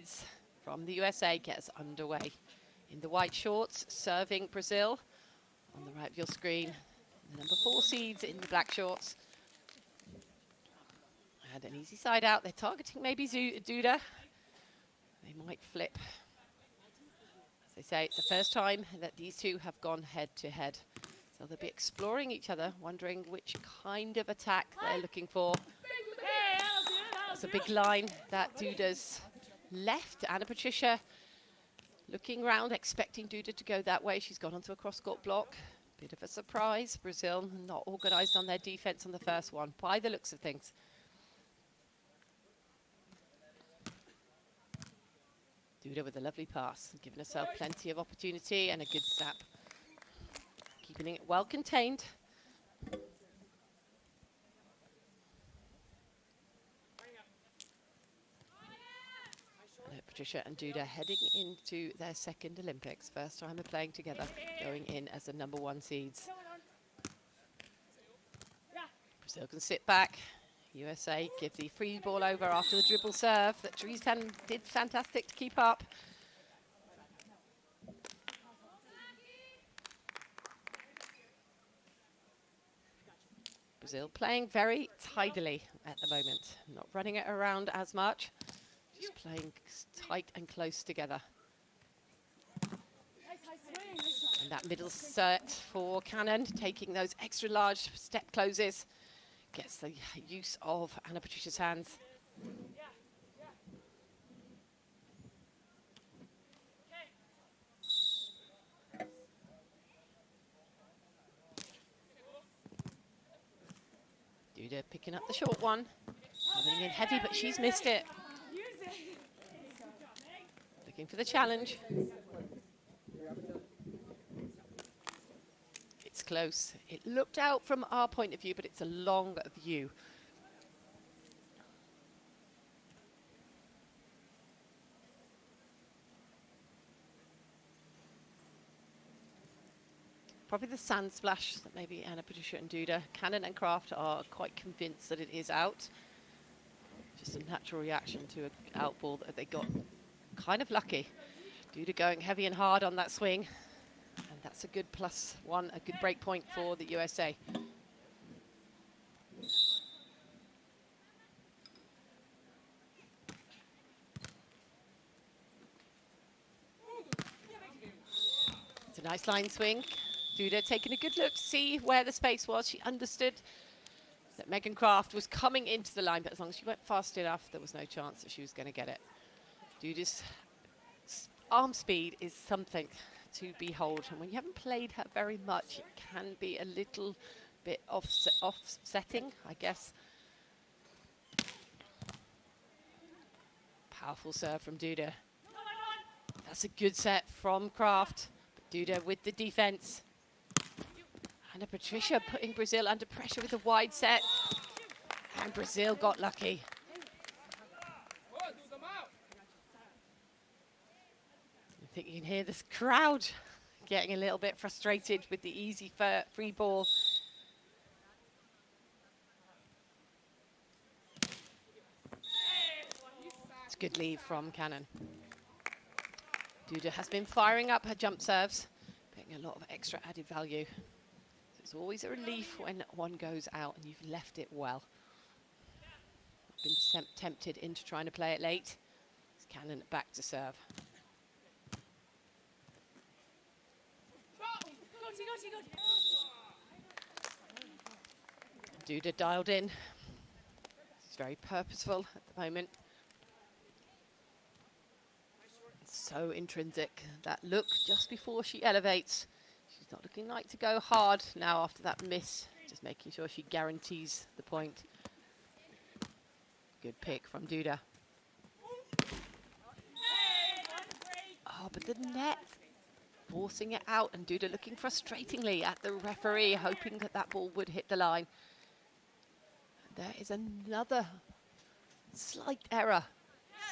seeds from the USA gets underway. In the white shorts, serving Brazil on the right of your screen. The number 4 seeds in the black shorts. And an easy side out. They're targeting maybe Duda. They might flip. As they say, it's the first time that these two have gone head to head. So they'll be exploring each other, wondering which kind of attack they're looking for. That's a big line that Duda's left. Patricia looking round, expecting Duda to go that way. She's gone onto a cross-court block. Bit of a surprise. Brazil not organised on their defence on the first one, by the looks of things. Duda with a lovely pass, giving herself plenty of opportunity and a good snap. Keeping it well contained. Patricia and Duda heading into their second Olympics. First time they're playing together, going in as the number 1 seeds. Brazil can sit back. USA give the free ball over after the dribble serve that Gstaad did fantastic to keep up. Brazil playing very tidily at the moment, not running it around as much, just playing tight and close together. And that middle set for Cannon, taking those extra large step closes, gets the use of Patricia's hands. Duda picking up the short one, coming in heavy, but she's missed it. Looking for the challenge. It's close. It looked out from our point of view, but it's a long view. Probably the sand splash that maybe Patricia and Duda. Cannon and Kraft are quite convinced that it is out. Just a natural reaction to an out ball that they got kind of lucky. Duda going heavy and hard on that swing. And that's a good +1, a good break point for the USA. It's a nice line swing. Duda taking a good look to see where the space was. She understood that Megan Kraft was coming into the line, but as long as she went fast enough, there was no chance that she was going to get it. Duda's arm speed is something to behold, and when you haven't played her very much, it can be a little bit offsetting, I guess. Powerful serve from Duda. That's a good set from Kraft. But Duda with the defense. And Patricia putting Brazil under pressure with a wide set. And Brazil got lucky. I think you can hear this crowd getting a little bit frustrated with the easy free ball. It's a good lead from Cannon. Duda has been firing up her jump serves, putting a lot of extra added value. So it's always a relief when one goes out and you've left it well. Been tempted into trying to play it late. It's Cannon back to serve. Duda dialed in. It's very purposeful at the moment. So intrinsic, that look just before she elevates. She's not looking like to go hard now after that miss, just making sure she guarantees the point. Good pick from Duda. Oh, but the net forcing it out, and Duda looking frustratingly at the referee, hoping that that ball would hit the line. There is another slight error.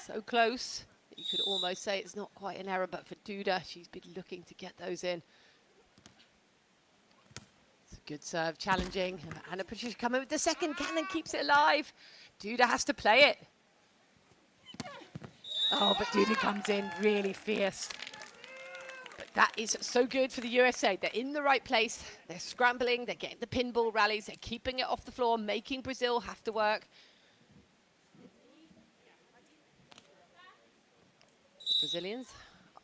So close that you could almost say it's not quite an error, but for Duda, she's been looking to get those in. It's a good serve, challenging. And Patricia coming with the second. Cannon keeps it alive. Duda has to play it. Oh, but Duda comes in really fierce. But that is so good for the USA. They're in the right place. They're scrambling. They're getting the pinball rallies. They're keeping it off the floor, making Brazil have to work. Brazilians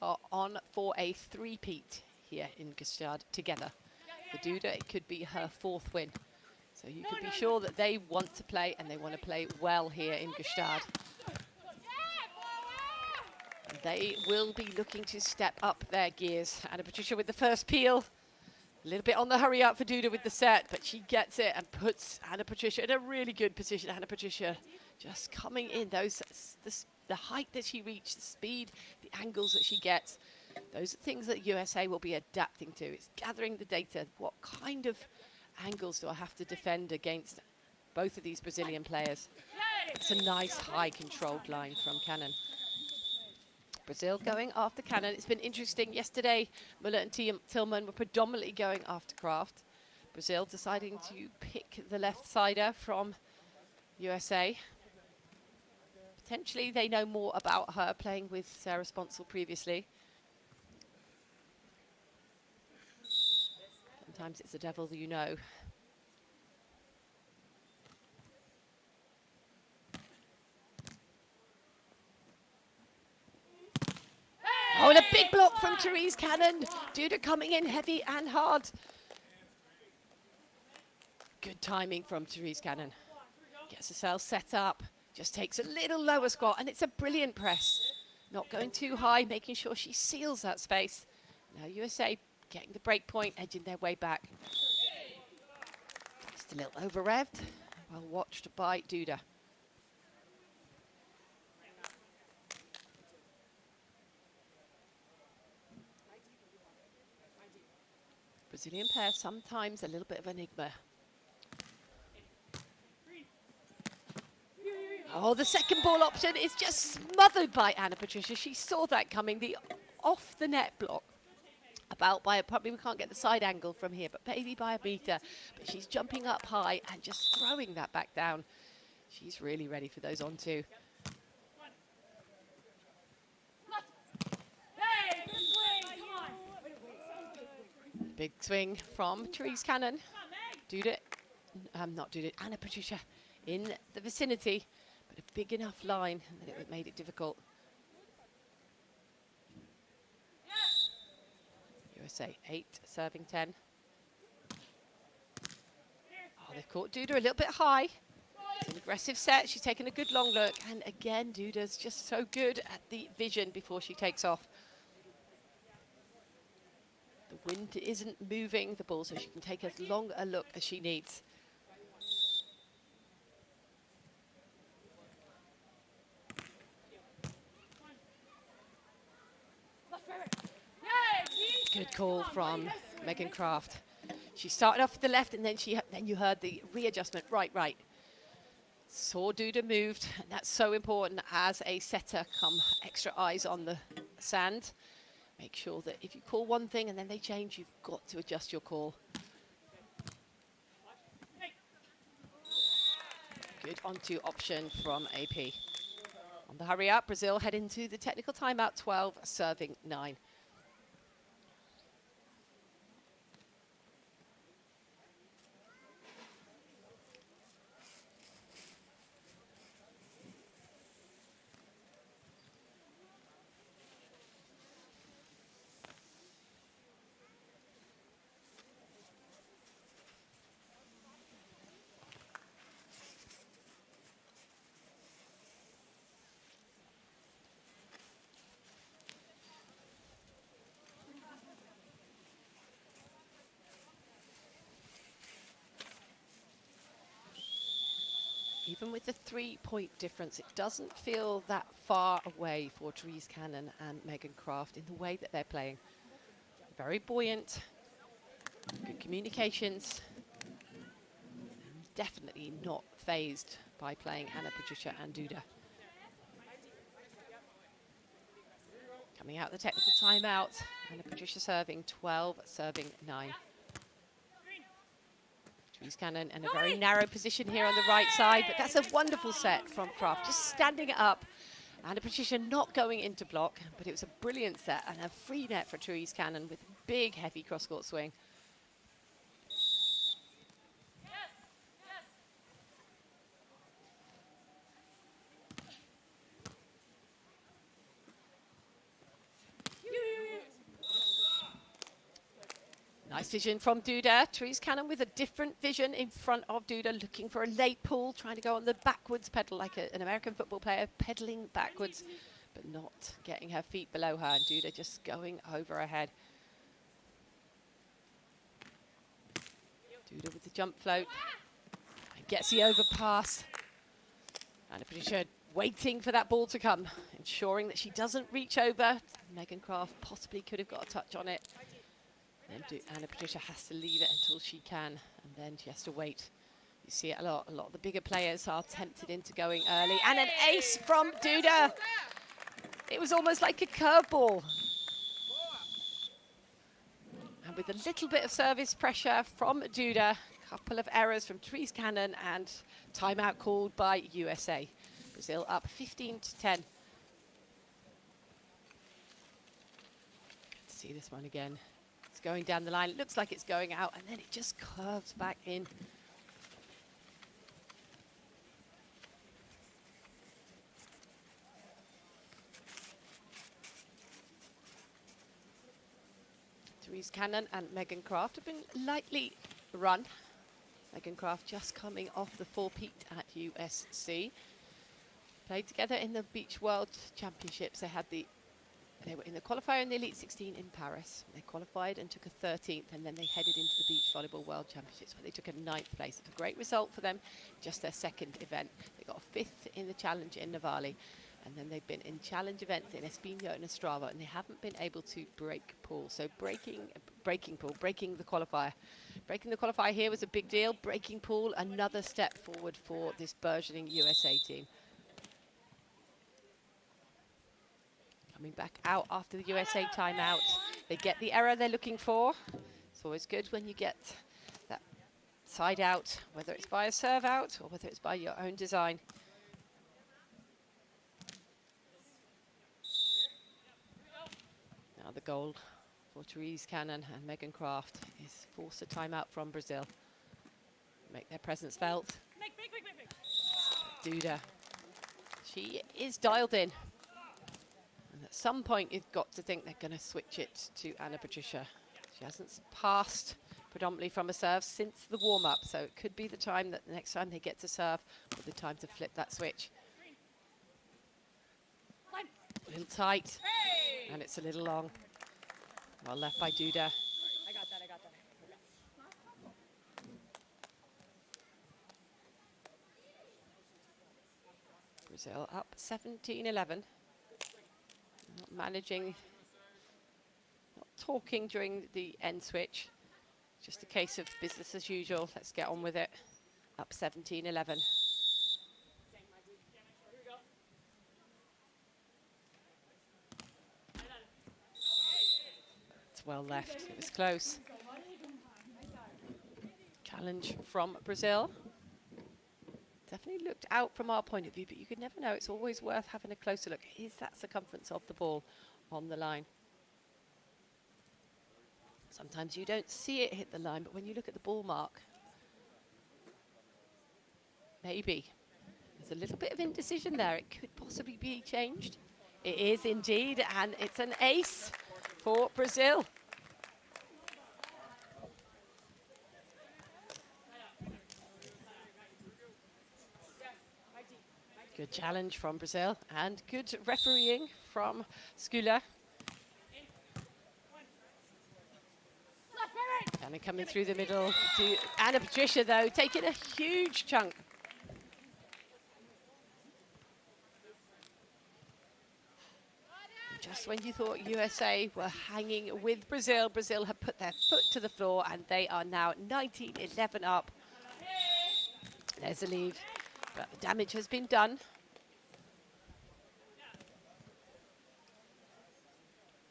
are on for a three-peat here in Gstaad together. For Duda, it could be her fourth win. So you can be sure that they want to play, and they want to play well here in Gstaad. They will be looking to step up their gears. Anna Patricia with the first peel. A little bit on the hurry up for Duda with the set, but she gets it and puts Anna Patricia in a really good position. Anna Patricia just coming in. The height that she reached, the speed, the angles that she gets. Those are things that USA will be adapting to. It's gathering the data. What kind of angles do I have to defend against both of these Brazilian players? It's a nice high controlled line from Cannon. Brazil going after Cannon. It's been interesting. Yesterday, Muller and Tillman were predominantly going after Kraft. Brazil deciding to pick the left-sider from USA. Potentially, they know more about her playing with Sarah Sponsel previously. Sometimes it's the devil that you know. Oh, and a big block from Therese Cannon. Duda coming in heavy and hard. Good timing from Therese Cannon. Gets herself set up. Just takes a little lower squat, and it's a brilliant press. Not going too high, making sure she seals that space. Now USA getting the break point, edging their way back. Just a little over-revved. Well watched by Duda. Brazilian pair, sometimes a little bit of enigma. Oh, the second ball option is just smothered by Anna Patricia. She saw that coming, the off the net block. Probably we can't get the side angle from here, but maybe by a meter. But she's jumping up high and just throwing that back down. She's really ready for those on two. Big swing from Therese Cannon. Anna Patricia in the vicinity, but a big enough line that it made it difficult. USA 8, serving 10. Oh, they've caught Duda a little bit high. It's an aggressive set. She's taken a good long look. And again, Duda's just so good at the vision before she takes off. The wind isn't moving the ball, so she can take as long a look as she needs. Good call from Megan Kraft. She started off with the left, and then you heard the readjustment. Right. Saw Duda moved, and that's so important as a setter. Come extra eyes on the sand. Make sure that if you call one thing and then they change, you've got to adjust your call. Good on-two option from AP. On the hurry up, Brazil head into the technical timeout, 12, serving 9. Even with the 3-point difference, it doesn't feel that far away for Therese Cannon and Megan Kraft in the way that they're playing. Very buoyant, good communications. Definitely not phased by playing Anna Patricia and Duda. Coming out the technical timeout, Anna Patricia serving 12, serving 9. Therese Cannon in a very narrow position here on the right side, but that's a wonderful set from Kraft, just standing it up And Patricia not going into block, but it was a brilliant set and a free net for Therese Cannon with a big, heavy cross-court swing. Nice vision from Duda. Therese Cannon with a different vision in front of Duda, looking for a late pull, trying to go on the backwards pedal like an American football player, pedaling backwards, but not getting her feet below her, and Duda just going over her head. Duda with the jump float, and gets the overpass. And Patricia waiting for that ball to come, ensuring that she doesn't reach over. Megan Kraft possibly could have got a touch on it. Then Anna Patricia has to leave it until she can, and then she has to wait. You see it a lot. A lot of the bigger players are tempted into going early. And an ace from Duda. It was almost like a curveball. And with a little bit of service pressure from Duda, a couple of errors from Therese Cannon, and timeout called by USA. Brazil up 15-10. See this one again. Going down the line, it looks like it's going out, and then it just curves back in. Therese Cannon and Megan Kraft have been lightly run. Megan Kraft just coming off the four-peat at USC. Played together in the Beach World Championships. They were in the qualifier in the Elite 16 in Paris. They qualified and took a 13th, and then they headed into the Beach Volleyball World Championships, where they took a 9th place. It's a great result for them, just their second event. They got a 5th in the challenge in Navali, and then they've been in challenge events in Espino and Ostrava, and they haven't been able to break pool. So breaking the qualifier. Breaking the qualifier here was a big deal. Breaking pool, another step forward for this burgeoning USA team. Coming back out after the USA timeout. They get the error they're looking for. It's always good when you get that side out, whether it's by a serve out or whether it's by your own design. Now the goal for Therese Cannon and Megan Kraft is force a timeout from Brazil. Make their presence felt. Duda. She is dialed in. And at some point, you've got to think they're going to switch it to Anna Patricia. She hasn't passed predominantly from a serve since the warm-up, so it could be the time that the next time they get to serve, or the time to flip that switch. A little tight, and it's a little long. Well left by Duda. I got that. Brazil up 17-11. Not managing, not talking during the end switch. Just a case of business as usual. Let's get on with it. Up 17-11. It's well left. It was close. Challenge from Brazil. Definitely looked out from our point of view, but you could never know. It's always worth having a closer look. Is that circumference of the ball on the line? Sometimes you don't see it hit the line, but when you look at the ball mark, maybe. There's a little bit of indecision there. It could possibly be changed. It is indeed, and it's an ace for Brazil. Good challenge from Brazil and good refereeing from Skula. And then coming through the middle to Anna Patricia, though, taking a huge chunk. Just when you thought USA were hanging with Brazil, Brazil have put their foot to the floor, and they are now 19-11 up. There's a lead. But the damage has been done.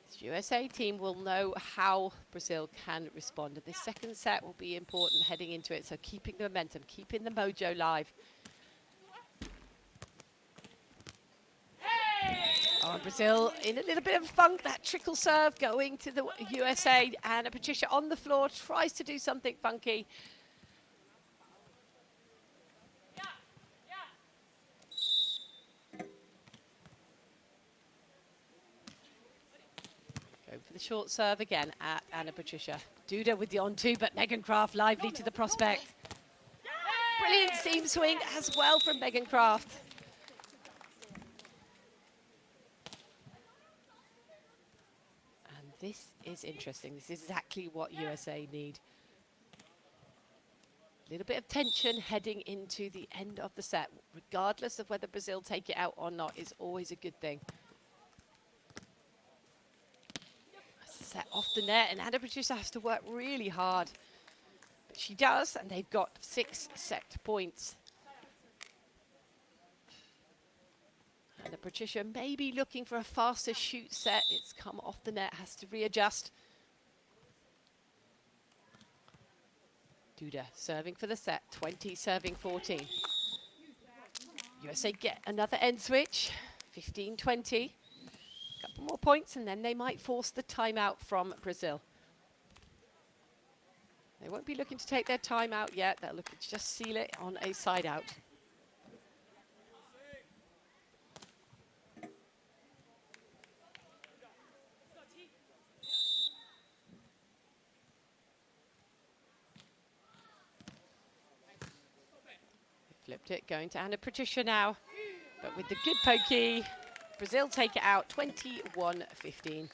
This USA team will know how Brazil can respond. And this second set will be important heading into it. So keeping the momentum, keeping the mojo live. Oh, Brazil in a little bit of funk. That trickle serve going to the USA. And Patricia on the floor tries to do something funky. Go for the short serve again at Anna Patricia. Duda with the on-two, but Megan Kraft lively to the prospect. Brilliant seam swing as well from Megan Kraft. And this is interesting. This is exactly what USA need. A little bit of tension heading into the end of the set, regardless of whether Brazil take it out or not, is always a good thing. Set off the net, and Anna Patricia has to work really hard. But she does, and they've got 6 set points. Anna Patricia maybe looking for a faster shoot set. It's come off the net, has to readjust. Duda serving for the set, 20 serving 14. USA get another end switch, 15-20. Couple more points and then they might force the timeout from Brazil. They won't be looking to take their timeout yet. They're looking to just seal it on a side out. Flipped it, going to Anna Patricia now. But with the good pokey, Brazil take it out, 21-15.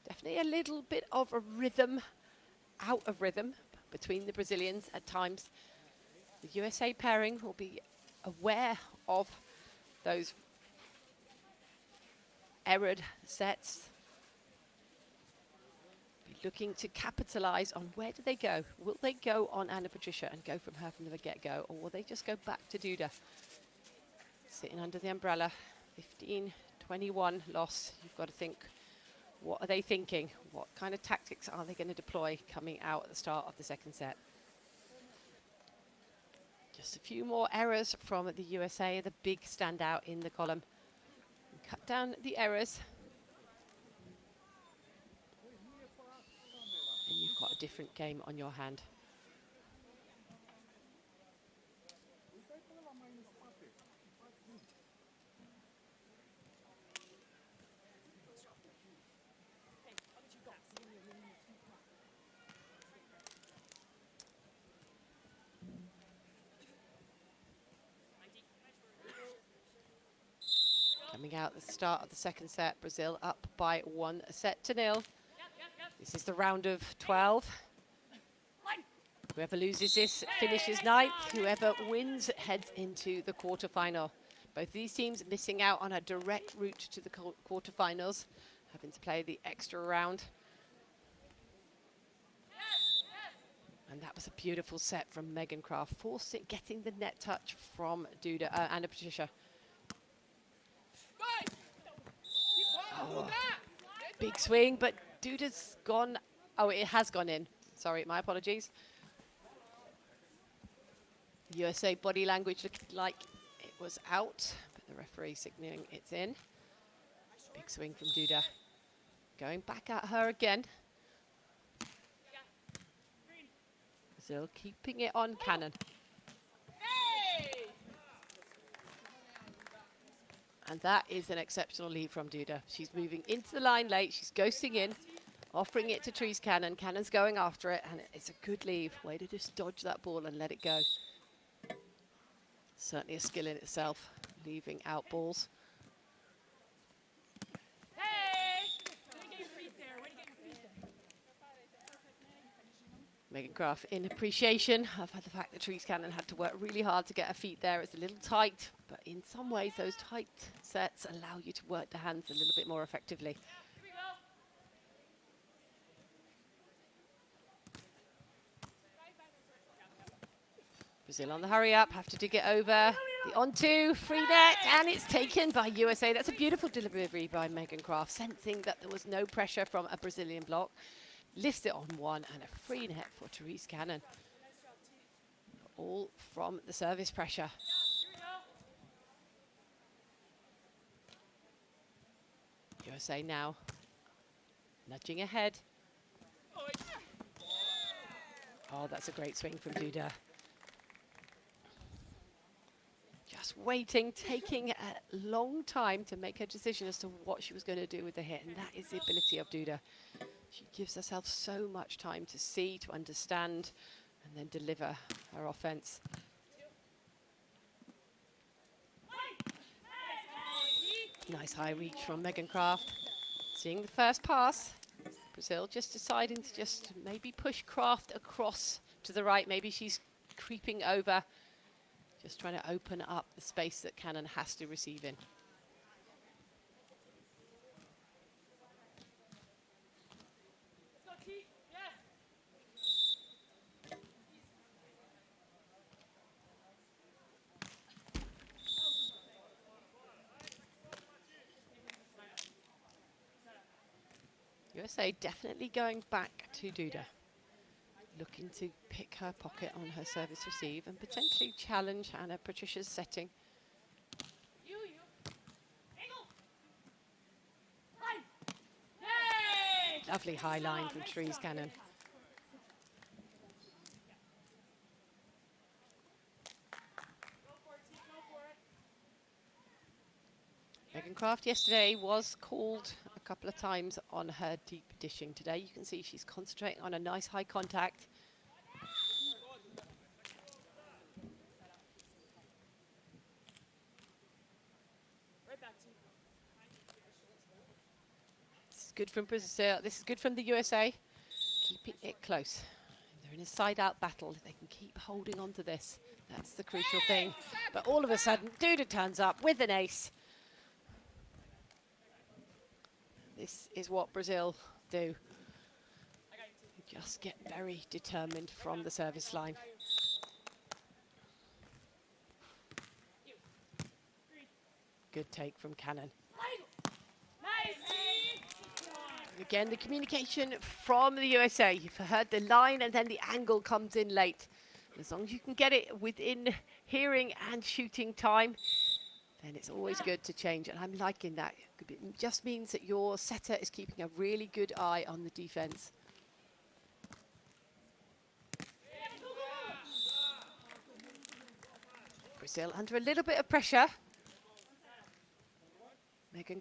Definitely a little bit of a rhythm, out of rhythm, between the Brazilians at times. The USA pairing will be aware of those errored sets. Looking to capitalize on where do they go? Will they go on Anna Patricia and go from her from the get-go, or will they just go back to Duda? Sitting under the umbrella, 15-21 loss. You've got to think, what are they thinking? What kind of tactics are they going to deploy coming out at the start of the second set? Just a few more errors from the USA, the big standout in the column. Cut down the errors. And you've got a different game on your hand. Coming out at the start of the second set, Brazil up by 1-0. This is the round of 12. Whoever loses this finishes ninth. Whoever wins heads into the quarterfinal. Both these teams missing out on a direct route to the quarterfinals, having to play the extra round. And that was a beautiful set from Megan Kraft, getting the net touch from Duda, Anna Patricia. Oh, big swing, but Duda's gone. Oh, it has gone in. Sorry, my apologies. USA body language looked like it was out, but the referee signaling it's in. Big swing from Duda. Going back at her again. Brazil keeping it on cannon. And that is an exceptional lead from Duda. She's moving into the line late. She's ghosting in, offering it to Trees Cannon. Cannon's going after it, and it's a good leave. Way to just dodge that ball and let it go. Certainly a skill in itself, leaving out balls. Megan Kraft in appreciation of the fact that Trees Cannon had to work really hard to get her feet there. It's a little tight, but in some ways those tight sets allow you to work the hands a little bit more effectively. Brazil on the hurry up, have to dig it over. The on-two, free net, and it's taken by USA. That's a beautiful delivery by Megan Kraft, sensing that there was no pressure from a Brazilian block. List it on one, and a free net for Therese Cannon. all from the service pressure. USA now nudging ahead. Oh, that's a great swing from Duda. Just waiting, taking a long time to make her decision as to what she was going to do with the hit, and that is the ability of Duda. She gives herself so much time to see, to understand, and then deliver her offense. Nice high reach from Kraft. Seeing the first pass. Brazil just deciding to just maybe push Kraft across to the right. Maybe she's creeping over, just trying to open up the space that Cannon has to receive in. USA definitely going back to Duda, looking to pick her pocket on her service receive and potentially challenge Patricia's setting. Lovely high line from Trees Cannon. Kraft yesterday was called a couple of times on her deep dishing. Today you can see she's concentrating on a nice high contact. This is good from Brazil. This is good from the USA. Keeping it close. They're in a side-out battle. They can keep holding on to this. That's the crucial thing. But all of a sudden, Duda turns up with an ace. This is what Brazil do. Just get very determined from the service line. Good take from Cannon. Again, the communication from the USA. You've heard the line and then the angle comes in late. As long as you can get it within hearing and shooting time, then it's always good to change. And I'm liking that. It just means that your setter is keeping a really good eye on the defense. Brazil under a little bit of pressure.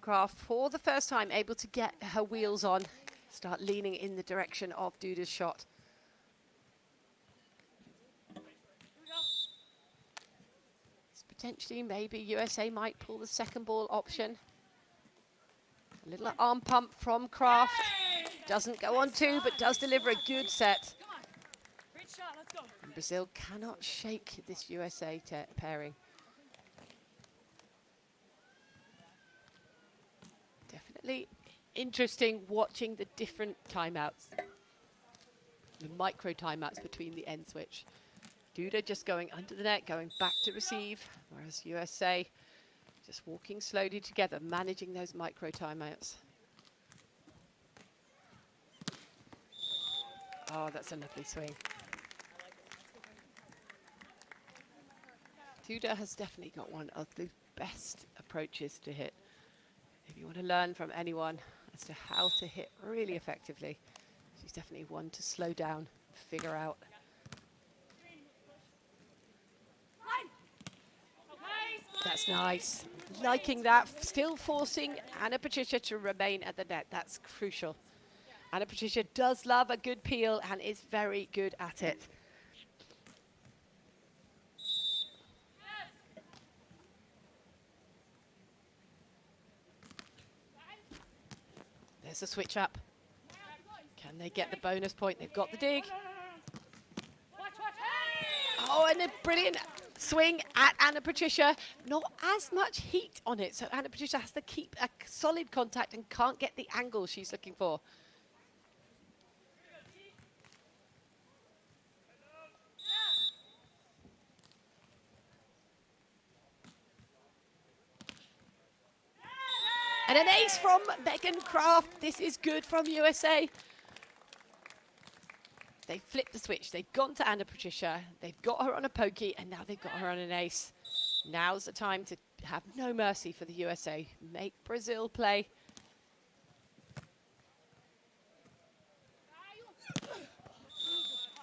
Kraft, for the first time, able to get her wheels on, start leaning in the direction of Duda's shot. Potentially, maybe USA might pull the second ball option. A little arm pump from Kraft. Doesn't go on two, but does deliver a good set. And Brazil cannot shake this USA pairing. Definitely interesting watching the different timeouts. The micro timeouts between the end switch. Duda just going under the net, going back to receive, whereas USA just walking slowly together, managing those micro timeouts. Oh, that's a lovely swing. Duda has definitely got one of the best approaches to hit. If you want to learn from anyone as to how to hit really effectively, she's definitely one to slow down, figure out. That's nice. Liking that. Still forcing Patricia to remain at the net. That's crucial. Patricia does love a good peel and is very good at it. There's a switch up. Can they get the bonus point? They've got the dig. Oh, and a brilliant swing at Patricia. Not as much heat on it, so Patricia has to keep a solid contact and can't get the angle she's looking for. And an ace from Kraft. This is good from USA. They've flipped the switch. They've gone to Anna Patricia. They've got her on a pokey, and now they've got her on an ace. Now's the time to have no mercy for the USA. Make Brazil play.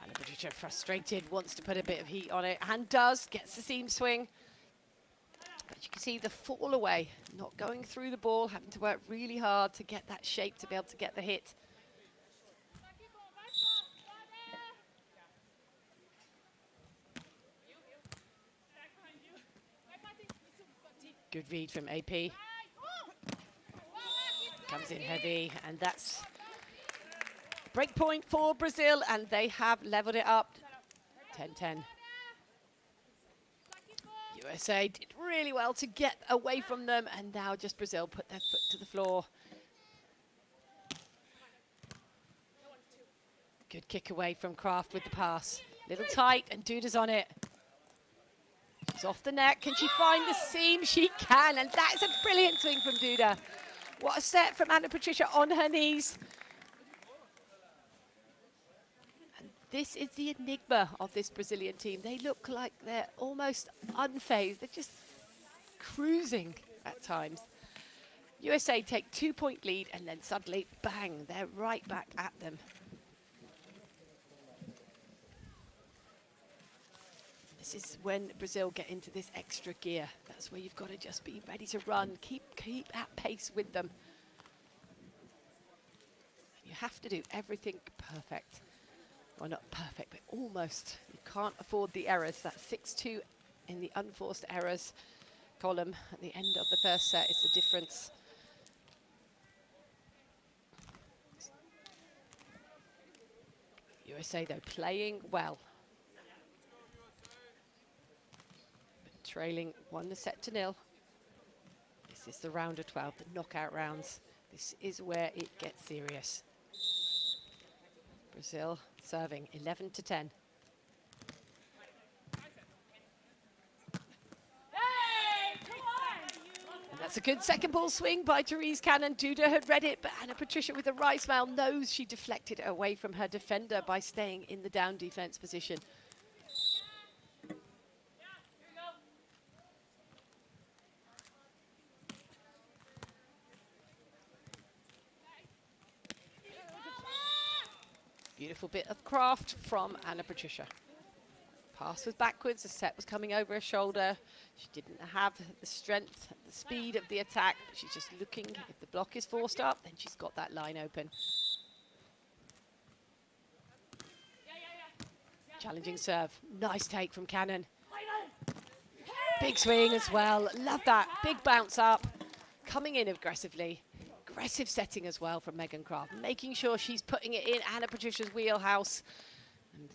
Anna Patricia, frustrated, wants to put a bit of heat on it, and does, gets the seam swing. But you can see the fall away, not going through the ball, having to work really hard to get that shape to be able to get the hit. Good read from AP. Comes in heavy, and that's break point for Brazil, and they have leveled it up. 10-10. USA did really well to get away from them, and now just Brazil put their foot to the floor. Good kick away from Kraft with the pass. Little tight, and Duda's on it. She's off the net. Can she find the seam? She can, and that's a brilliant swing from Duda. What a set from Anna Patricia on her knees. And this is the enigma of this Brazilian team. They look like they're almost unfazed. They're just cruising at times. USA take 2-point lead, and then suddenly, bang, they're right back at them. This is when Brazil get into this extra gear. That's where you've got to just be ready to run. Keep at pace with them. You have to do everything perfect. Well, not perfect, but almost. You can't afford the errors. That 6-2 in the unforced errors column at the end of the first set is the difference. USA, though, playing well. Trailing 1-0. This is the round of 12, the knockout rounds. This is where it gets serious. Brazil serving 11-10. And that's a good second ball swing by Therese Cannon. Duda had read it, but Anna Patricia with a wry smile knows she deflected it away from her defender by staying in the down defense position. Beautiful bit of Kraft from Anna Patricia. Pass was backwards, the set was coming over her shoulder. She didn't have the strength, the speed of the attack, but she's just looking. If the block is forced up, then she's got that line open. Challenging serve. Nice take from Cannon. Big swing as well. Love that. Big bounce up. Coming in aggressively. Aggressive setting as well from Megan Kraft, making sure she's putting it in Anna Patricia's wheelhouse. And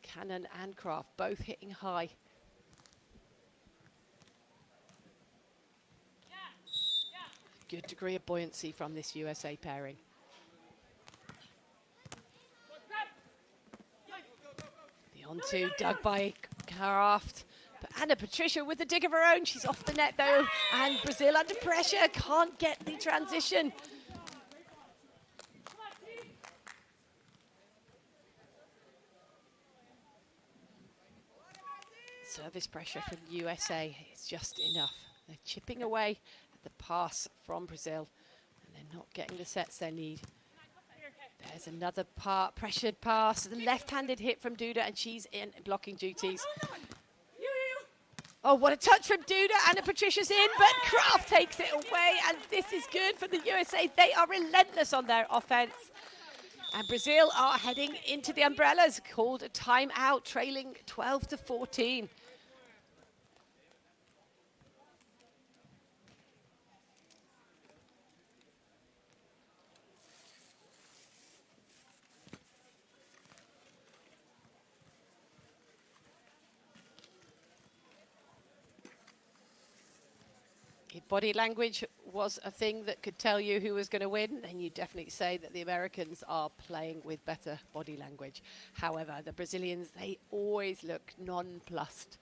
Cannon and Kraft both hitting high. Good degree of buoyancy from this USA pairing. The on-two dug by Kraft. But Anna Patricia with a dig of her own. She's off the net though, and Brazil under pressure, can't get the transition. Service pressure from USA is just enough. They're chipping away at the pass from Brazil, and they're not getting the sets they need. There's another pressured pass, the left-handed hit from Duda, and she's in blocking duties. Oh, what a touch from Duda. Anna Patricia's in, but Kraft takes it away, and this is good for the USA. They are relentless on their offense. And Brazil are heading into the umbrellas, called a timeout, trailing 12-14. If body language was a thing that could tell you who was going to win, then you'd definitely say that the Americans are playing with better body language. However, the Brazilians, they always look nonplussed.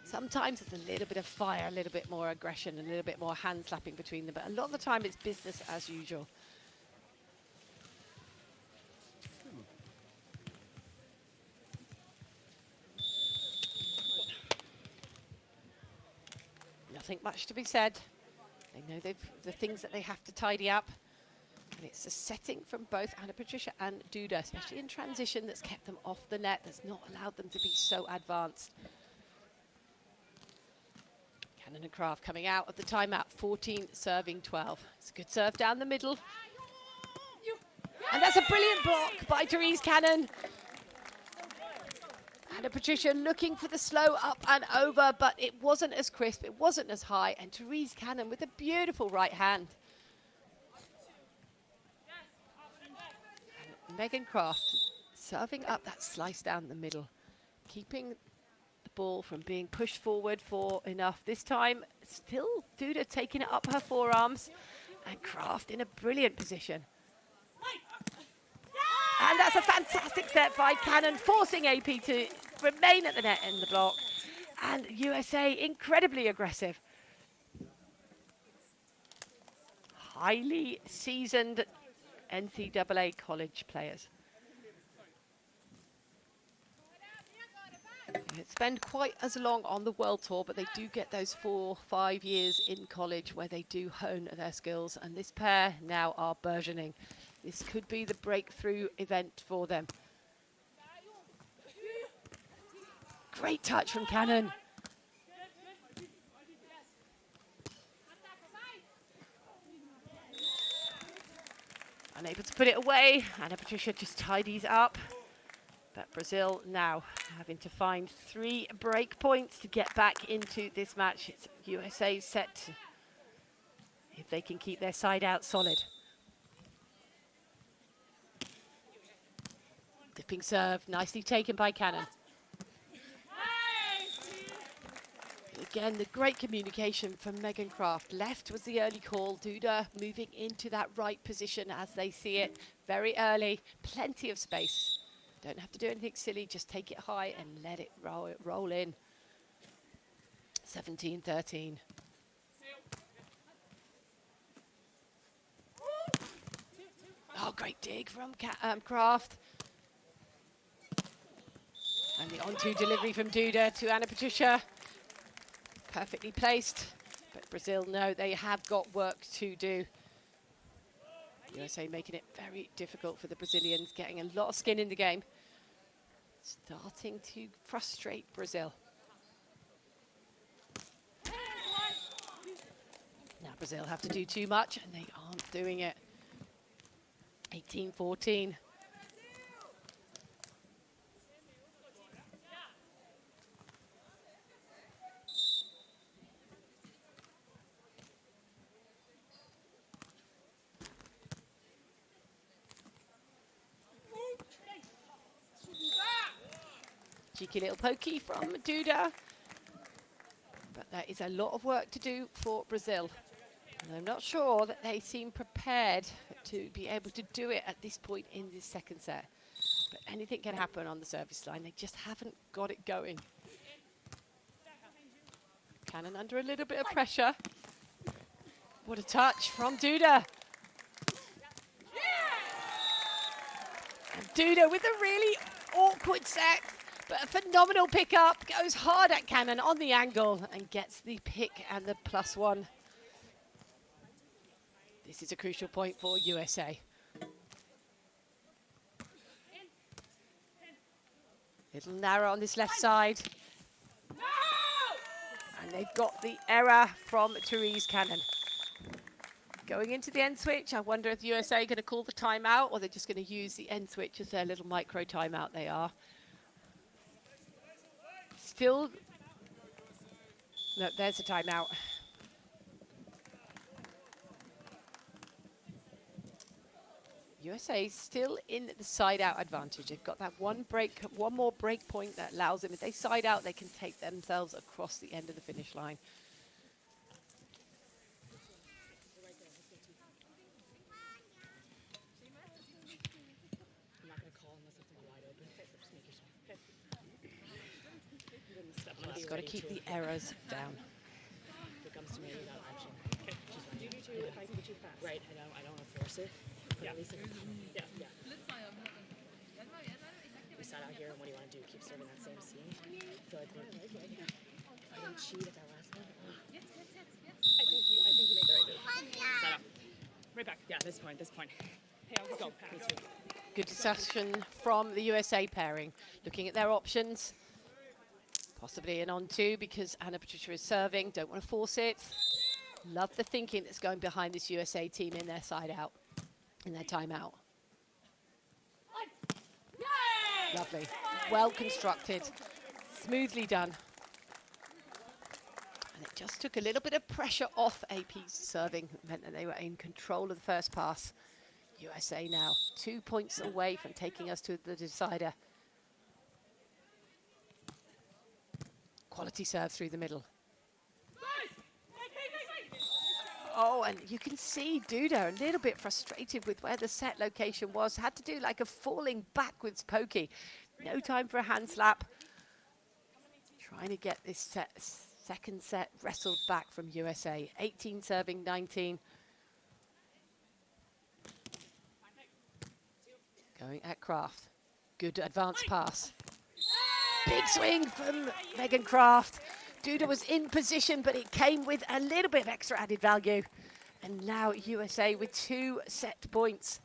Sometimes it's a little bit of fire, a little bit more aggression, and a little bit more hand slapping between them, but a lot of the time it's business as usual. Nothing much to be said. They know the things that they have to tidy up. And it's a setting from both Patricia and Duda, especially in transition, that's kept them off the net, that's not allowed them to be so advanced. Cannon and Kraft coming out of the timeout, 14 serving 12. It's a good serve down the middle. And that's a brilliant block by Therese Cannon. Patricia looking for the slow up and over, but it wasn't as crisp, it wasn't as high. And Therese Cannon with a beautiful right hand. And Megan Kraft serving up that slice down the middle, keeping the ball from being pushed forward for enough. This time, still Duda taking it up her forearms, and Kraft in a brilliant position. And that's a fantastic set by Cannon, forcing AP to remain at the net in the block. And USA incredibly aggressive. Highly seasoned NCAA college players. They spend quite as long on the world tour, but they do get those 4 or 5 years in college where they do hone their skills. And this pair now are burgeoning. This could be the breakthrough event for them. Great touch from Cannon. Unable to put it away. Patricia just tidies up. But Brazil now having to find 3 break points to get back into this match. It's USA's set if they can keep their side out solid. Dipping serve, nicely taken by Cannon. Again, the great communication from Megan Kraft. Left was the early call. Duda moving into that right position as they see it very early. Plenty of space. Don't have to do anything silly, just take it high and let it roll in. 17-13. Oh, great dig from Kraft. And the on-to delivery from Duda to Patricia. Perfectly placed. But Brazil know they have got work to do. USA making it very difficult for the Brazilians, getting a lot of skin in the game. Starting to frustrate Brazil. Now Brazil have to do too much, and they aren't doing it. 18-14. Cheeky little pokey from Duda. But there is a lot of work to do for Brazil. And I'm not sure that they seem prepared to be able to do it at this point in this second set. But anything can happen on the service line. They just haven't got it going. Cannon under a little bit of pressure. What a touch from Duda. And Duda with a really awkward set. But a phenomenal pickup, goes hard at Cannon on the angle and gets the pick and the +1. This is a crucial point for USA. Little narrow on this left side. And they've got the error from Therese Cannon. Going into the end switch, I wonder if USA are going to call the timeout or they're just going to use the end switch as their little micro timeout they are. Still, no, there's a timeout. USA still in the side out advantage. They've got that one more break point that allows them, if they side out, they can take themselves across the end of the finish line. Just got to keep the errors down. If it comes to me without action. Right, I don't want to force it. Yeah. At least yeah. We sat out here, and what do you want to do? Keep serving that same scene? I feel like I didn't cheat at that last one. Right back. Yeah, this point. Hey, I'll go. Me too. Good discussion from the USA pairing, looking at their options. Possibly an on two because Anna Patricia is serving. Don't want to force it. Love the thinking that's going behind this USA team in their side out, in their timeout. Lovely. Well constructed. Smoothly done. And it just took a little bit of pressure off AP's serving. Meant that they were in control of the first pass. USA now 2 points away from taking us to the decider. Quality serve through the middle. Oh, and you can see Duda a little bit frustrated with where the set location was. Had to do like a falling backwards pokey. No time for a hand slap. Trying to get this second set wrestled back from USA. 18 serving 19. Going at Kraft. Good advance pass. Big swing from Megan Kraft. Duda was in position, but it came with a little bit of extra added value. And now USA with 2 set points.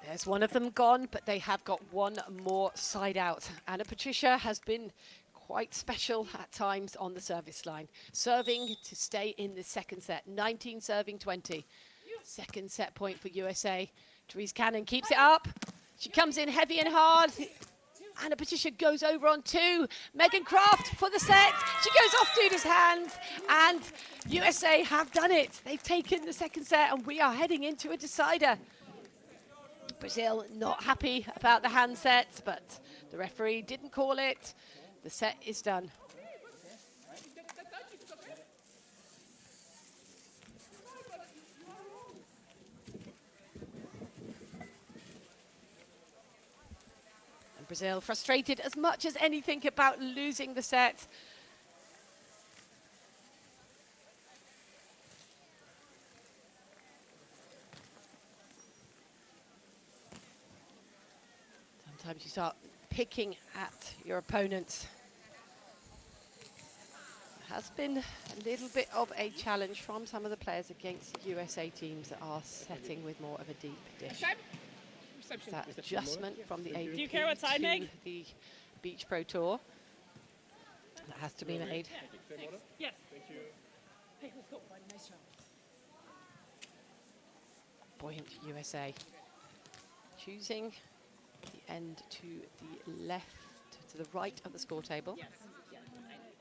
There's one of them gone, but they have got one more side out. Anna Patricia has been quite special at times on the service line. Serving to stay in the second set. 19 serving 20. Second set point for USA. Therese Cannon keeps it up. She comes in heavy and hard. Anna Patricia goes over on 2. Megan Kraft for the set. She goes off Duda's hands. And USA have done it. They've taken the second set and we are heading into a decider. Brazil not happy about the hand sets, but the referee didn't call it. The set is done. And Brazil frustrated as much as anything about losing the set. Sometimes you start picking at your opponents. It has been a little bit of a challenge from some of the players against USA teams that are setting with more of a deep dish. That adjustment from the AVP Do you care what side, to Meg? the Beach Pro Tour that has to be made. Yes. Thank you. Hey, let's go. Nice job. Buoyant USA. Choosing the end to the left, to the right of the score table. Yes. Yeah,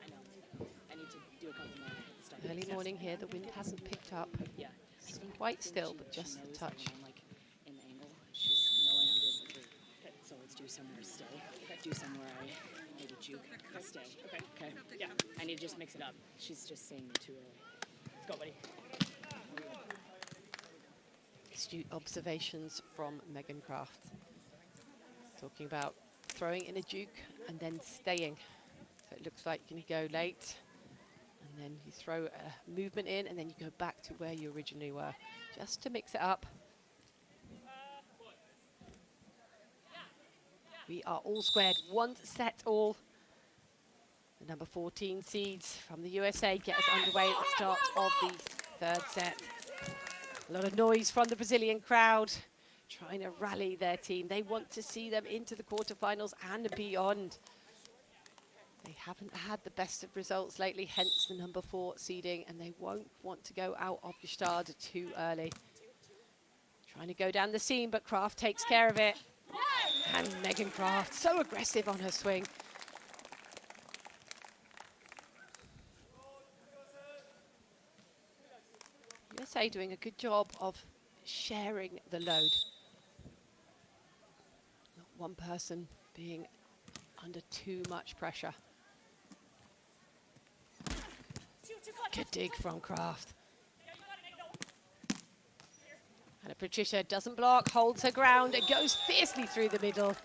I know. I need to do a couple more stuff. Early morning here, the wind hasn't picked up. Yeah. It's quite still, but just a touch. I'm like in the angle. She's knowing I'm doing the group. Okay. So let's do somewhere stay. Okay. Do somewhere I maybe juke. Stay. Okay. Okay. Yeah. I need to just mix it up. She's just saying too early. Let's go, buddy. Astute observations from Megan Kraft. Talking about throwing in a juke and then staying. So it looks like you go late and then you throw a movement in and then you go back to where you originally were, just to mix it up. We are all squared, 1 set all. The number 14 seeds from the USA get us underway at the start of the 3rd set. A lot of noise from the Brazilian crowd, trying to rally their team. They want to see them into the quarterfinals and beyond. They haven't had the best of results lately, hence the number 4 seeding, and they won't want to go out of Gstaad too early. Trying to go down the seam, but Kraft takes care of it. And Megan Kraft, so aggressive on her swing. USA doing a good job of sharing the load. Not one person being under too much pressure. Good dig from Kraft. And Patricia doesn't block, holds her ground, and goes fiercely through the middle.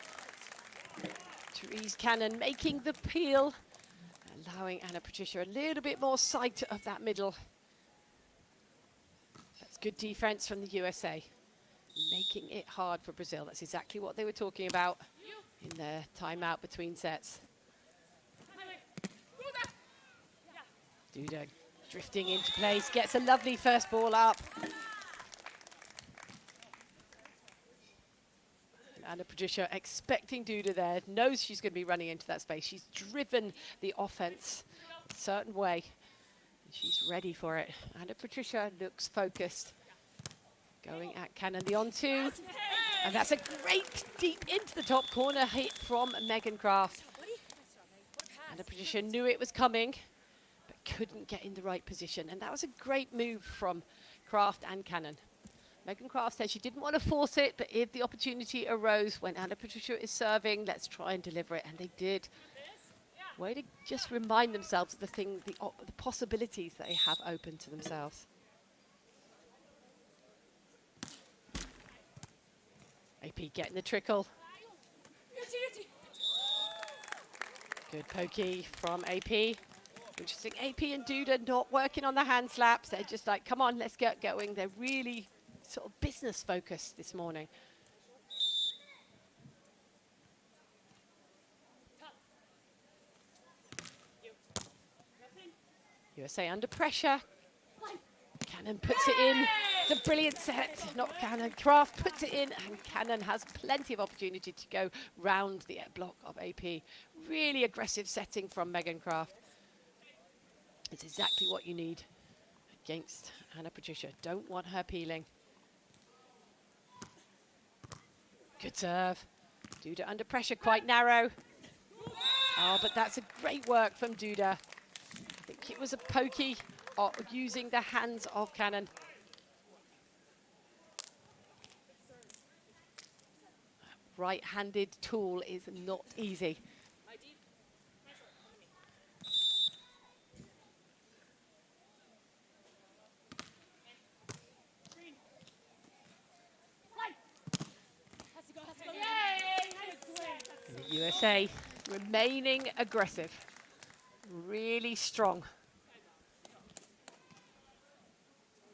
Therese Cannon making the peel, allowing Anna Patricia a little bit more sight of that middle. That's good defense from the USA. Making making it hard for Brazil. That's exactly what they were talking about in their timeout between sets. Duda drifting into place, gets a lovely first ball up. And Patricia expecting Duda there, knows she's going to be running into that space. She's driven the offense a certain way. And she's ready for it. And Patricia looks focused. Going at Cannon, the on-two. And that's a great deep into the top corner hit from Megan Kraft. And Patricia knew it was coming, but couldn't get in the right position. And that was a great move from Kraft and Cannon. Megan Kraft said she didn't want to force it, but if the opportunity arose when Anna Patricia is serving, let's try and deliver it. And they did. Way to just remind themselves of the things, the possibilities that they have open to themselves. AP getting the trickle. Good pokey from AP. Interesting, AP and Duda not working on the hand slaps. They're just like, come on, let's get going. They're really sort of business focused this morning. USA under pressure. Cannon puts it in. It's a brilliant set. Not Cannon. Kraft puts it in, and Cannon has plenty of opportunity to go round the block of AP. Really aggressive setting from Megan Kraft. It's exactly what you need against Anna Patricia. Don't want her peeling. Good serve. Duda under pressure, quite narrow. Oh, but that's a great work from Duda. I think it was a pokey using the hands of Cannon. Right-handed tool is not easy. And the USA remaining aggressive, really strong.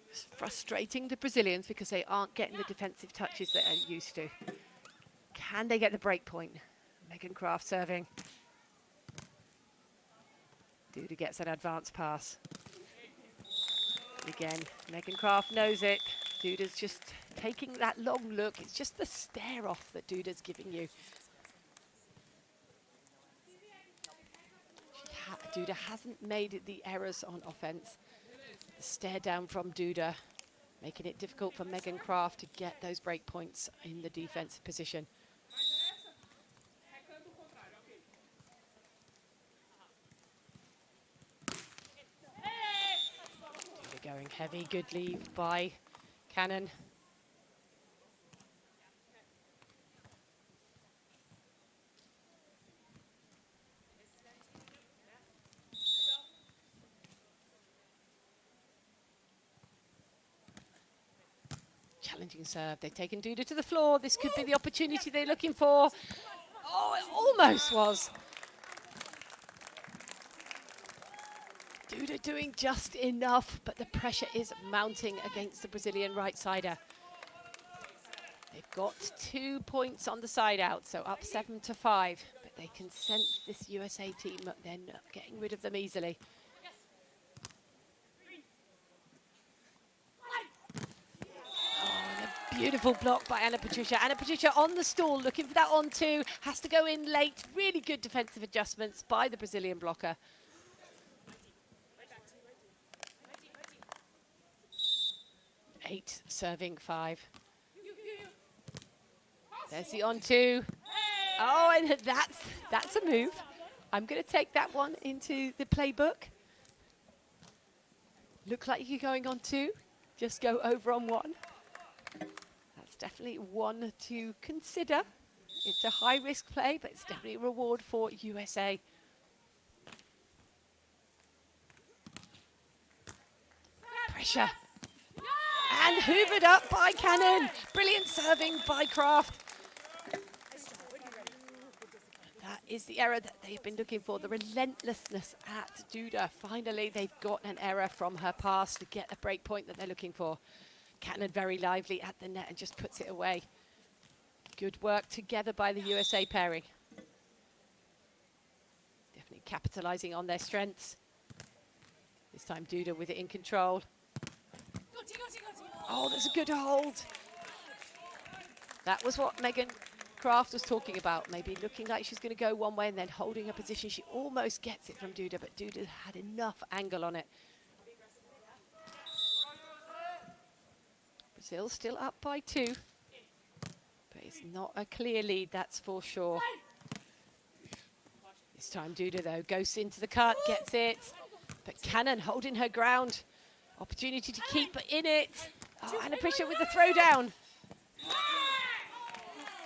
It's frustrating the Brazilians because they aren't getting the defensive touches that they're used to. Can they get the break point? Megan Kraft serving. Duda gets an advance pass. Again, Megan Kraft knows it. Duda's just taking that long look. It's just the stare off that Duda's giving you. Duda hasn't made the errors on offense. The stare down from Duda, making it difficult for Megan Kraft to get those break points in the defensive position. Duda going heavy, good lead by Cannon. Challenging serve. They've taken Duda to the floor. This could be the opportunity they're looking for. Oh, it almost was. Duda doing just enough, but the pressure is mounting against the Brazilian right-sider. They've got 2 points on the side out, so up 7-5. But they can sense this USA team. They're not getting rid of them easily. Beautiful block by Anna Patricia. Anna Patricia on the stall, looking for that on-two. Has to go in late. Really good defensive adjustments by the Brazilian blocker. Eight serving 5. There's the on-two. Oh, and that's a move. I'm going to take that one into the playbook. Look like you're going on 2. Just go over on 1. Definitely one to consider. It's a high-risk play, but it's definitely a reward for USA. Pressure. And hoovered up by Cannon. Brilliant serving by Kraft. That is the error that they've been looking for, the relentlessness at Duda. Finally, they've got an error from her pass to get a break point that they're looking for. Cannon very lively at the net and just puts it away. Good work together by the USA pairing. Definitely capitalizing on their strengths. This time Duda with it in control. Oh, that's a good hold. That was what Megan Kraft was talking about, maybe looking like she's going to go one way and then holding her position. She almost gets it from Duda, but Duda had enough angle on it. Brazil still up by 2, but it's not a clear lead, that's for sure. This time Duda, though, goes into the cut, gets it, but Cannon holding her ground. Opportunity to keep in it. Oh, and Patricia with the throwdown.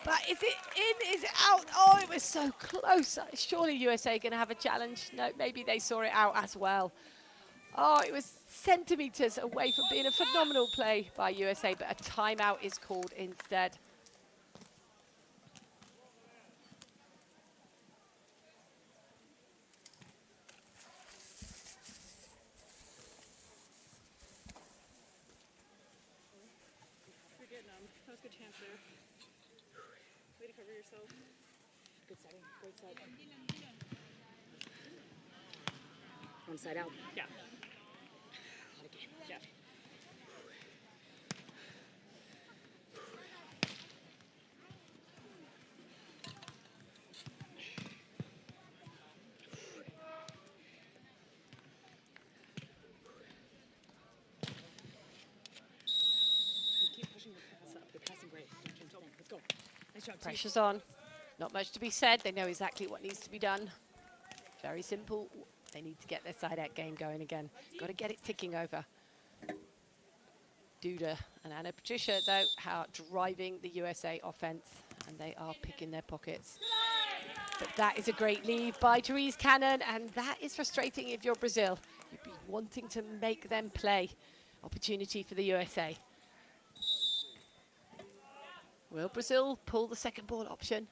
But is it in? Is it out? Oh, it was so close. Surely USA going to have a challenge. No, maybe they saw it out as well. Oh, it was centimetres away from being a phenomenal play by USA, but a timeout is called instead. That was a good chance there. Way to cover yourself. Good setting. Great set. One side out. Yeah. What a game. Yeah. Keep pushing the pass up. You're passing great. Let's go. Nice job. Pressure's on. Not much to be said. They know exactly what needs to be done. Very simple. They need to get their side-out game going again. Got to get it ticking over. Duda and Patricia, though, are driving the USA offense, and they are picking their pockets. But that is a great lead by Therese Cannon, and that is frustrating if you're Brazil. You'd be wanting to make them play. Opportunity for the USA. Will Brazil pull the second ball option?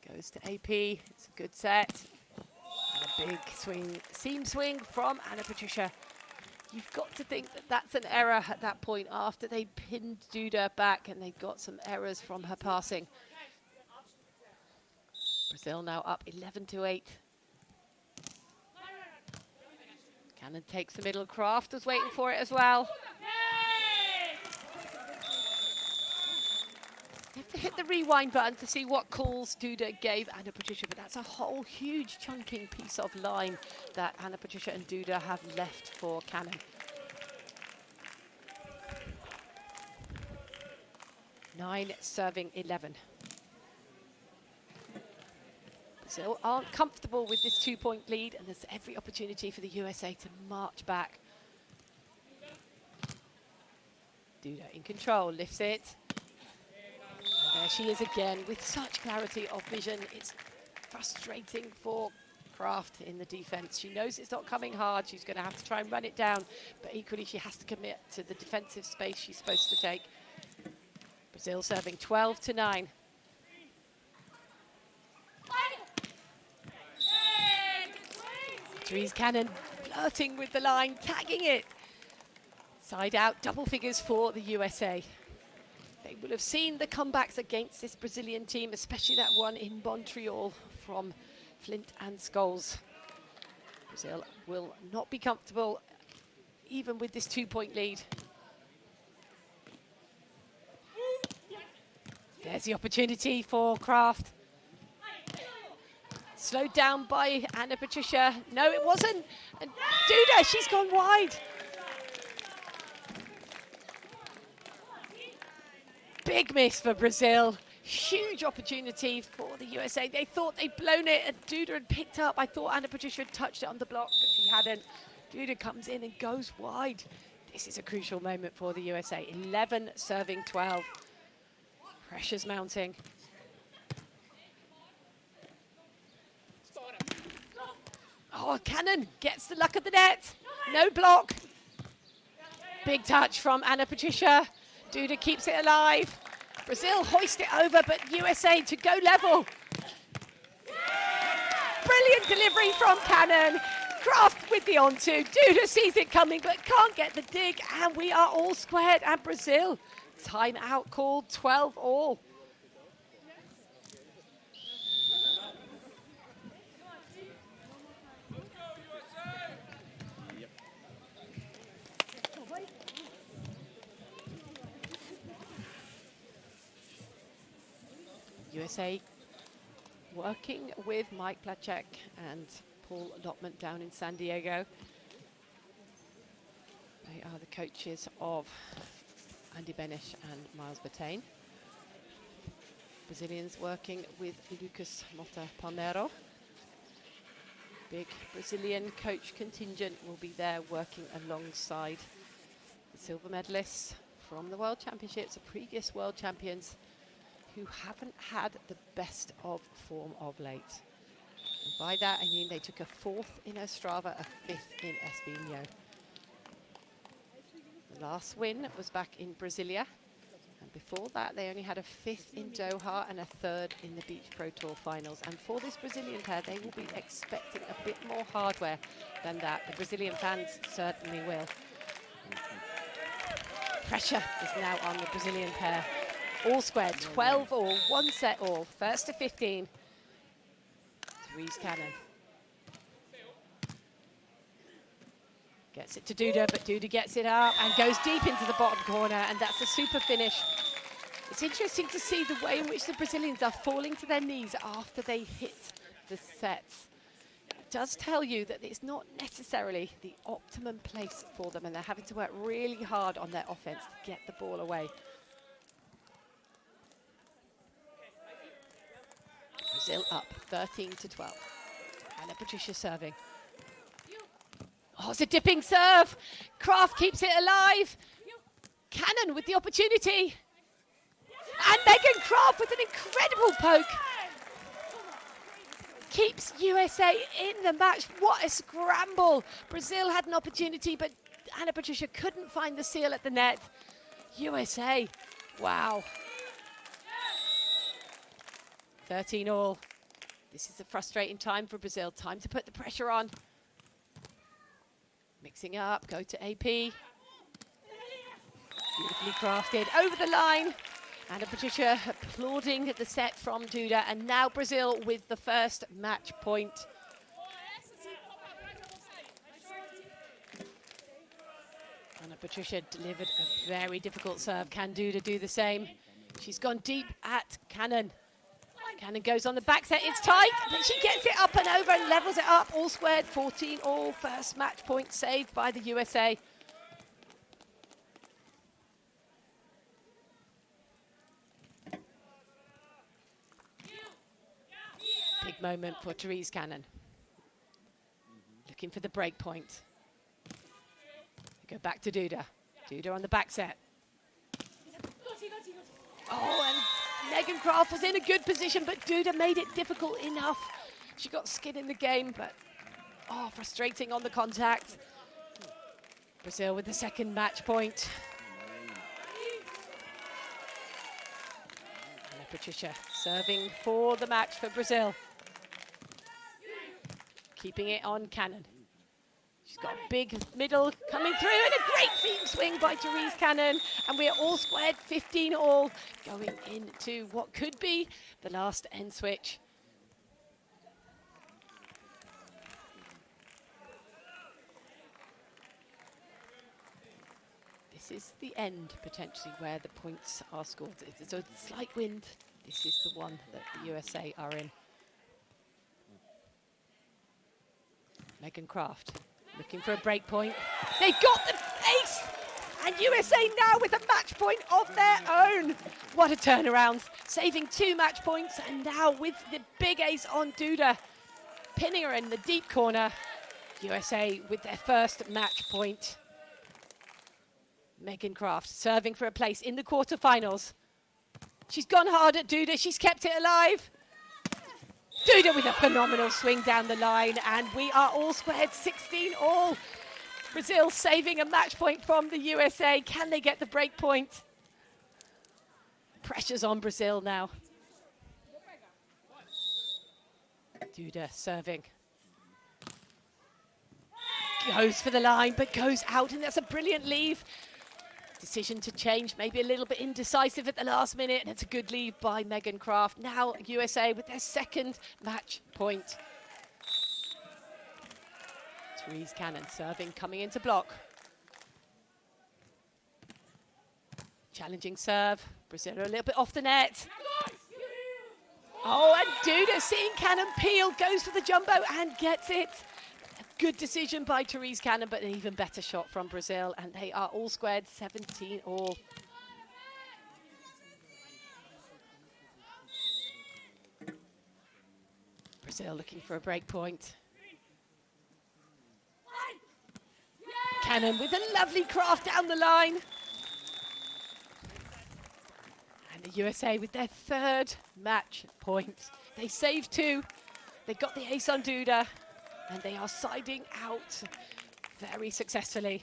Goes to AP, it's a good set. And a big swing, seam swing from Patricia. You've got to think that that's an error at that point after they pinned Duda back and they got some errors from her passing. Brazil now up 11-8. Cannon takes the middle. Kraft was waiting for it as well. You have to hit the rewind button to see what calls Duda gave Patricia, but that's a whole huge chunking piece of line that Patricia and Duda have left for Cannon. Nine serving 11. Brazil aren't comfortable with this 2-point lead, and there's every opportunity for the USA to march back. Duda in control, lifts it. There she is again with such clarity of vision. It's frustrating for Kraft in the defense. She knows it's not coming hard. She's going to have to try and run it down, but equally she has to commit to the defensive space she's supposed to take. Brazil serving 12-9. Therese Cannon flirting with the line, tagging it. Side out, double figures for the USA. They will have seen the comebacks against this Brazilian team, especially that one in Montreal from Flint and Scholes. Brazil will not be comfortable even with this 2-point lead. There's the opportunity for Kraft. Slowed down by Patricia. No, it wasn't. And Duda, she's gone wide. Big miss for Brazil. Huge opportunity for the USA. They thought they'd blown it and Duda had picked up. I thought Patricia had touched it on the block, but she hadn't. Duda comes in and goes wide. This is a crucial moment for the USA. 11 serving 12. Pressure's mounting. Oh, Cannon gets the luck of the net. No block. Big touch from Patricia. Duda keeps it alive. Brazil hoist it over, but USA to go level. Brilliant delivery from Cannon. Kraft with the on-two. Duda sees it coming but can't get the dig, and we are all squared, and Brazil. Timeout called, 12 all. USA working with Mike Placek and Paul Lotman down in San Diego. They are the coaches of Andy Benish and Miles Bertain. Brazilians working with Lucas Mota Palmeiro. Big Brazilian coach contingent will be there working alongside the silver medalists from the World Championships, the previous World Champions, who haven't had the best of form of late. And by that I mean they took a 4th in Ostrava, a 5th in Espinho. The last win was back in Brasilia, and before that they only had a 5th in Doha and a 3rd in the Beach Pro Tour finals. And for this Brazilian pair, they will be expecting a bit more hardware than that. The Brazilian fans certainly will. Pressure is now on the Brazilian pair. All squared, 12 all, 1 set all. First to 15. Therese Cannon. Gets it to Duda, but Duda gets it up and goes deep into the bottom corner, and that's a super finish. It's interesting to see the way in which the Brazilians are falling to their knees after they hit the sets. It does tell you that it's not necessarily the optimum place for them, and they're having to work really hard on their offense to get the ball away. Brazil up 13-12. And Patricia serving. Oh, it's a dipping serve. Kraft keeps it alive. Cannon with the opportunity. And Megan Kraft with an incredible poke. Keeps USA in the match. What a scramble. Brazil had an opportunity, but Anna Patricia couldn't find the seal at the net. USA, wow. 13 all. This is a frustrating time for Brazil. Time to put the pressure on. Mixing up, go to AP. Beautifully crafted, over the line. Anna Patricia applauding the set from Duda, and now Brazil with the first match point. Anna Patricia delivered a very difficult serve. Can Duda do the same? She's gone deep at Cannon. Cannon goes on the back set, it's tight, but she gets it up and over and levels it up, all squared, 14 all, first match point saved by the USA. Big moment for Therese Cannon. Looking for the break point. Go back to Duda. Duda on the back set. Oh, and Megan Kraft was in a good position, but Duda made it difficult enough. She got skin in the game, but frustrating on the contact. Brazil with the second match point. And Patricia serving for the match for Brazil. Keeping it on Cannon. She's got a big middle coming through, and a great seam swing by Therese Cannon. And we are all squared, 15 all, going into what could be the last end switch. This is the end, potentially, where the points are scored. It's a slight wind. This is the one that the USA are in. Megan Kraft. Looking for a break point. They got the ace! And USA now with a match point of their own. What a turnaround. Saving 2 match points, and now with the big ace on Duda. Pinning her in the deep corner. USA with their first match point. Megan Kraft serving for a place in the quarterfinals. She's gone hard at Duda. She's kept it alive. Duda with a phenomenal swing down the line, and we are all squared, 16 all. Brazil saving a match point from the USA. Can they get the break point? Pressure's on Brazil now. Duda serving. Goes for the line, but goes out, and that's a brilliant leave. Decision to change, maybe a little bit indecisive at the last minute, and it's a good leave by Megan Kraft. Now USA with their second match point. Therese Cannon serving, coming into block. Challenging serve. Brazil are a little bit off the net. Oh, and Duda seeing Cannon peel, goes for the jumbo and gets it. Good decision by Therese Cannon, but an even better shot from Brazil, and they are all squared, 17 all. Brazil looking for a break point. Cannon with a lovely Kraft down the line. And the USA with their third match point. They saved 2. They got the ace on Duda. And they are siding out very successfully.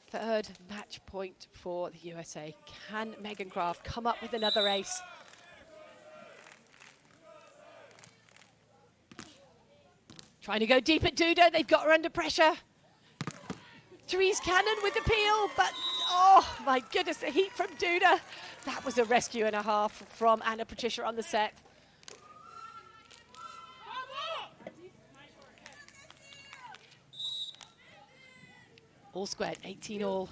Third match point for the USA. Can Megan Kraft come up with another ace? Trying to go deep at Duda. They've got her under pressure. Therese Cannon with the peel, but oh my goodness, the heat from Duda. That was a rescue and a half from Patricia on the set. All squared, 18 all.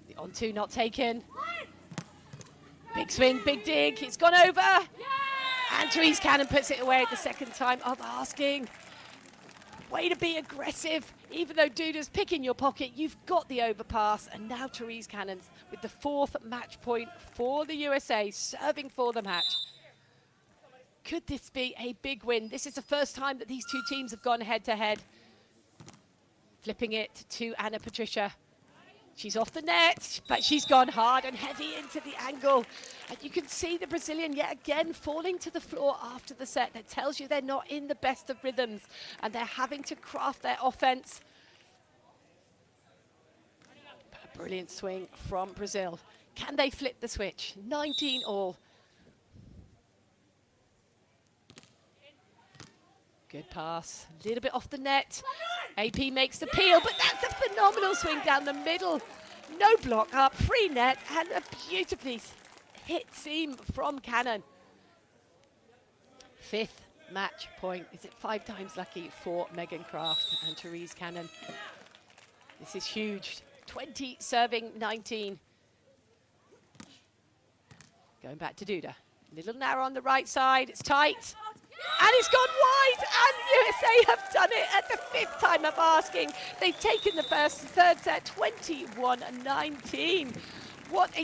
The on-2 not taken. Big swing, big dig, it's gone over. And Therese Cannon puts it away at the second time of asking. Way to be aggressive. Even though Duda's picking your pocket, you've got the overpass. And now Therese Cannon with the 4th match point for the USA, serving for the match. Could this be a big win? This is the first time that these two teams have gone head-to-head. Flipping it to Patricia. She's off the net, but she's gone hard and heavy into the angle. And you can see the Brazilian yet again falling to the floor after the set. That tells you they're not in the best of rhythms and they're having to craft their offense. But a brilliant swing from Brazil. Can they flip the switch? 19 all. Good pass, a little bit off the net. AP makes the peel, but that's a phenomenal swing down the middle. No block up, free net, and a beautifully hit seam from Cannon. 5th match point. Is it 5 times lucky for Megan Kraft and Therese Cannon? This is huge. 20 serving 19. Going back to Duda. Little narrow on the right side, it's tight. And it's gone wide, and USA have done it at the 5th time of asking. They've taken the third set, 21-19. What a